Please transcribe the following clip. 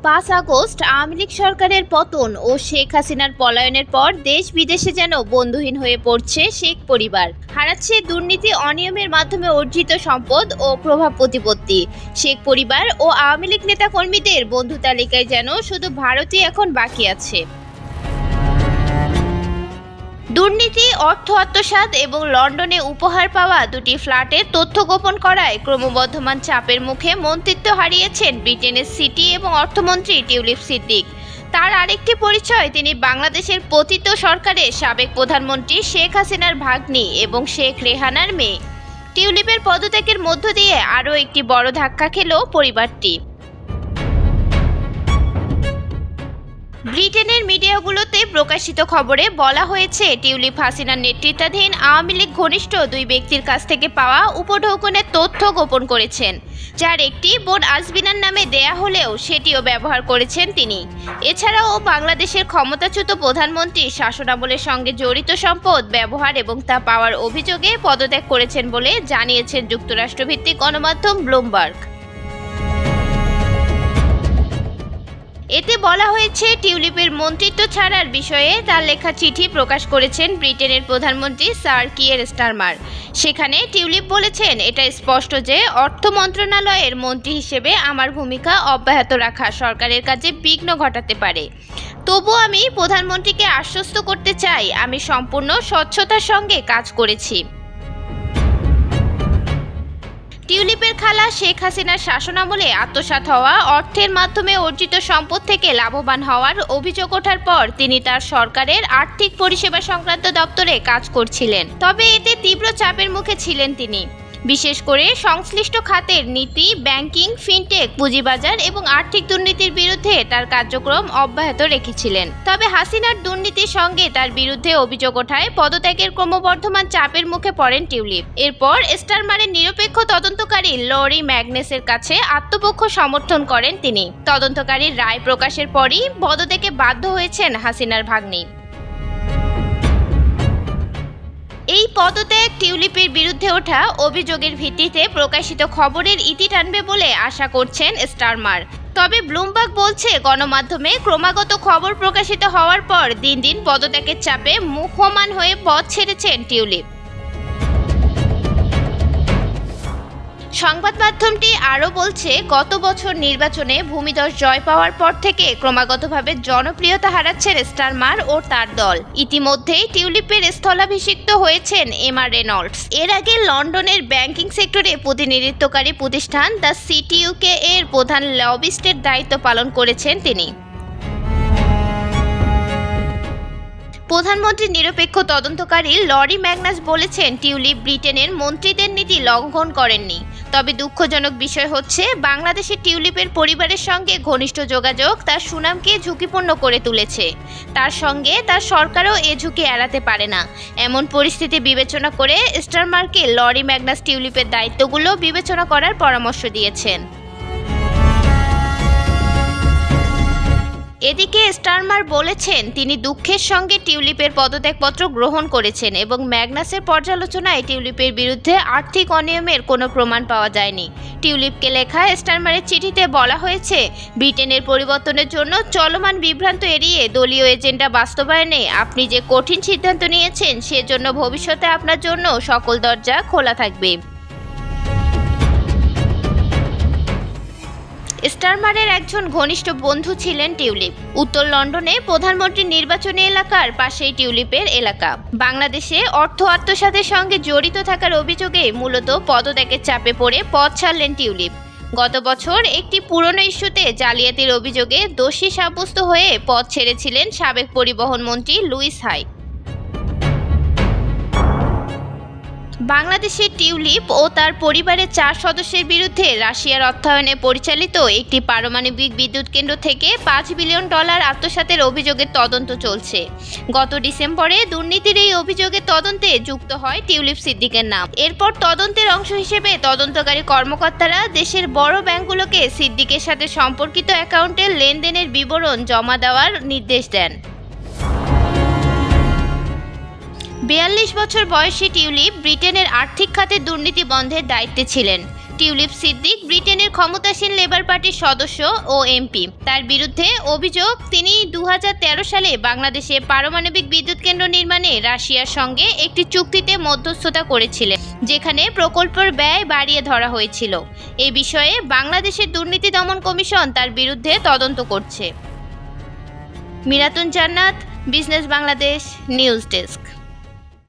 5 August Awami League সরকারের পতন ও শেখ হাসিনার পলায়নের পর দেশ বিদেশে যেন বন্ধুহীন হয়ে পড়ছে শেখ পরিবার। হারাচ্ছে দুর্নীতি, অনিয়মের মাধ্যমে অর্জিত সম্পদ ও প্রভাব প্রতিপত্তি। শেখ পরিবার ও আওয়ামী লীগ নেতাকর্মীদের বন্ধু তালিকায় যেন শুধু ভারতই এখন বাকি আছে। দুর্নীতি, অর্থ আত্মসাৎ এবং লন্ডনে উপহার পাওয়া দুটি ফ্ল্যাটের তথ্য গোপন করায় ক্রমবর্ধমান চাপের মুখে মন্ত্রিত্ব হারিয়েছেন ব্রিটেনের সিটি এবং অর্থমন্ত্রী টিউলিপ সিদ্দিক। তার আরেকটি পরিচয়, তিনি বাংলাদেশের পতিত সরকারের সাবেক প্রধানমন্ত্রী শেখ হাসিনার ভাগ্নি এবং শেখ রেহানার মেয়ে। টিউলিপের পদত্যাগের মধ্য দিয়ে আরও একটি বড় ধাক্কা খেল পরিবারটি। ব্রিটেনের মিডিয়াগুলোতে প্রকাশিত খবরে বলা হয়েছে, টিউলিপ হাসিনার নেতৃত্বাধীন আওয়ামী লীগ ঘনিষ্ঠ দুই ব্যক্তির কাছ থেকে পাওয়া উপঢৌকনের তথ্য গোপন করেছেন, যার একটি বোন আজবিনার নামে দেয়া হলেও সেটিও ব্যবহার করেছেন তিনি। এছাড়াও বাংলাদেশের ক্ষমতাচ্যুত প্রধানমন্ত্রীর শাসনামলের সঙ্গে জড়িত সম্পদ ব্যবহার এবং তা পাওয়ার অভিযোগে পদত্যাগ করেছেন বলে জানিয়েছেন যুক্তরাষ্ট্রভিত্তিক গণমাধ্যম ব্লুমবার্গ। এতে বলা হয়েছে, টিউলিপের মন্ত্রিত্ব ছাড়ার বিষয়ে তার লেখা চিঠি প্রকাশ করেছেন ব্রিটেনের প্রধানমন্ত্রী স্যার কিয়ের স্টারমার। সেখানে টিউলিপ বলেছেন, এটা স্পষ্ট যে অর্থ মন্ত্রণালয়ের মন্ত্রী হিসেবে আমার ভূমিকা অব্যাহত রাখা সরকারের কাজে বিঘ্ন ঘটাতে পারে। তবুও আমি প্রধানমন্ত্রীকে আশ্বস্ত করতে চাই, আমি সম্পূর্ণ স্বচ্ছতার সঙ্গে কাজ করেছি। টিউলিপের খালা শেখ হাসিনার শাসনামলে আত্মসাৎ হওয়া অর্থের মাধ্যমে অর্জিত সম্পদ থেকে লাভবান হওয়ার অভিযোগ ওঠার পর তিনি তার সরকারের আর্থিক পরিষেবা সংক্রান্ত দপ্তরে কাজ করছিলেন। তবে এতে তীব্র চাপের মুখে ছিলেন তিনি, বিশেষ করে সংশ্লিষ্ট খাতের নীতি, ব্যাংকিং, ফিনটেক, পুঁজিবাজার এবং আর্থিক দুর্নীতির বিরুদ্ধে তার কার্যক্রম অব্যাহত রেখেছিলেন। তবে হাসিনার দুর্নীতির সঙ্গে তার বিরুদ্ধে অভিযোগ ওঠায় পদত্যাগের ক্রমবর্ধমান চাপের মুখে পড়েন টিউলিপ। এরপর স্টারমারের নিরপেক্ষ তদন্তকারী লরি ম্যাগনেসের কাছে আত্মপক্ষ সমর্থন করেন তিনি। তদন্তকারীর রায় প্রকাশের পরই পদত্যাগে বাধ্য হয়েছেন হাসিনার ভাগ্নি। এই পদত্যাগ টিউলিপের বিরুদ্ধে ওঠা অভিযোগের ভিত্তিতে প্রকাশিত খবরের ইতি টানবে বলে আশা করছেন স্টারমার। তবে ব্লুমবার্গ বলছে, গণমাধ্যমে ক্রমাগত খবর প্রকাশিত হওয়ার পর দিন দিন পদত্যাগের চাপে মুহ্যমান হয়ে পথ ছেড়েছেন টিউলিপ। সংবাদ মাধ্যমটি আরও বলছে, গত বছর নির্বাচনে ভূমিধস জয় পাওয়ার পর থেকে ক্রমাগতভাবে জনপ্রিয়তা হারাচ্ছেন স্টারমার ও তার দল। ইতিমধ্যেই টিউলিপের স্থলাভিষিক্ত হয়েছেন এমা রেনল্ডস। এর আগে লন্ডনের ব্যাংকিং সেক্টরে প্রতিনিধিত্বকারী প্রতিষ্ঠান দ্য সিটি ইউকে এর প্রধান লবিস্টের দায়িত্ব পালন করেছেন তিনি। প্রধানমন্ত্রীর নিরপেক্ষ তদন্তকারী লরি ম্যাগনাস বলেছেন, টিউলিপ ব্রিটেনের মন্ত্রীদের নীতি লঙ্ঘন করেননি। তবে দুঃখজনক বিষয় হচ্ছে, বাংলাদেশের টিউলিপের পরিবারের সঙ্গে ঘনিষ্ঠ যোগাযোগ তার সুনামকে ঝুঁকিপূর্ণ করে তুলেছে। তার সঙ্গে তার সরকারও এ ঝুঁকি এড়াতে পারে না। এমন পরিস্থিতি বিবেচনা করে স্টারমারকে লরি ম্যাগনাস টিউলিপের দায়িত্বগুলো বিবেচনা করার পরামর্শ দিয়েছেন। এদিকে স্টারমার বলেছেন, তিনি দুঃখের সঙ্গে টিউলিপের পদত্যাগপত্র গ্রহণ করেছেন এবং ম্যাগনাসের পর্যালোচনায় টিউলিপের বিরুদ্ধে আর্থিক অনিয়মের কোনো প্রমাণ পাওয়া যায়নি। টিউলিপকে লেখা স্টারমারের চিঠিতে বলা হয়েছে, ব্রিটেনের পরিবর্তনের জন্য চলমান বিভ্রান্ত এড়িয়ে দলীয় এজেন্ডা বাস্তবায়নে আপনি যে কঠিন সিদ্ধান্ত নিয়েছেন, সেজন্য ভবিষ্যতে আপনার জন্য সকল দরজা খোলা থাকবে। স্টারমারের একজন ঘনিষ্ঠ বন্ধু ছিলেন টিউলিপ। উত্তর লন্ডনে প্রধানমন্ত্রীর নির্বাচনী এলাকার পাশেই টিউলিপের এলাকা। বাংলাদেশে অর্থ আত্মসাতের সঙ্গে জড়িত থাকার অভিযোগে মূলত পদত্যাগের চাপে পড়ে পথ ছাড়লেন টিউলিপ। গত বছর একটি পুরনো ইস্যুতে জালিয়াতির অভিযোগে দোষী সাব্যস্ত হয়ে পথ ছেড়েছিলেন সাবেক পরিবহন মন্ত্রী লুইস হাই। বাংলাদেশের টিউলিপ ও তার পরিবারের 4 সদস্যের বিরুদ্ধে রাশিয়ার অর্থায়নে পরিচালিত একটি পারমাণবিক বিদ্যুৎ কেন্দ্র থেকে $5 বিলিয়ন আত্মসাতের অভিযোগের তদন্ত চলছে। গত ডিসেম্বরে দুর্নীতির এই অভিযোগের তদন্তে যুক্ত হয় টিউলিপ সিদ্দিকের নাম। এরপর তদন্তের অংশ হিসেবে তদন্তকারী কর্মকর্তারা দেশের বড় ব্যাংকগুলোকে সিদ্দিকের সাথে সম্পর্কিত অ্যাকাউন্টের লেনদেনের বিবরণ জমা দেওয়ার নির্দেশ দেন। 42 বছর বয়সী টিউলিপ ব্রিটেনের আর্থিক খাতে দুর্নীতি বন্ধের দায়িত্বে ছিলেন। টিউলিপ সিদ্দিক ব্রিটেনের ক্ষমতাসীন লেবার পার্টির সদস্য ও এমপি। তার বিরুদ্ধে অভিযোগ, তিনি 2013 সালে বাংলাদেশে পারমাণবিক বিদ্যুৎ কেন্দ্র নির্মাণে রাশিয়ার সঙ্গে একটি চুক্তিতে মধ্যস্থতা করেছিলেন, যেখানে প্রকল্পের ব্যয় বাড়িয়ে ধরা হয়েছিল। এ বিষয়ে বাংলাদেশের দুর্নীতি দমন কমিশন তার বিরুদ্ধে তদন্ত করছে। মিরাতুন জান্নাত, বিজনেস বাংলাদেশ নিউজ ডেস্ক।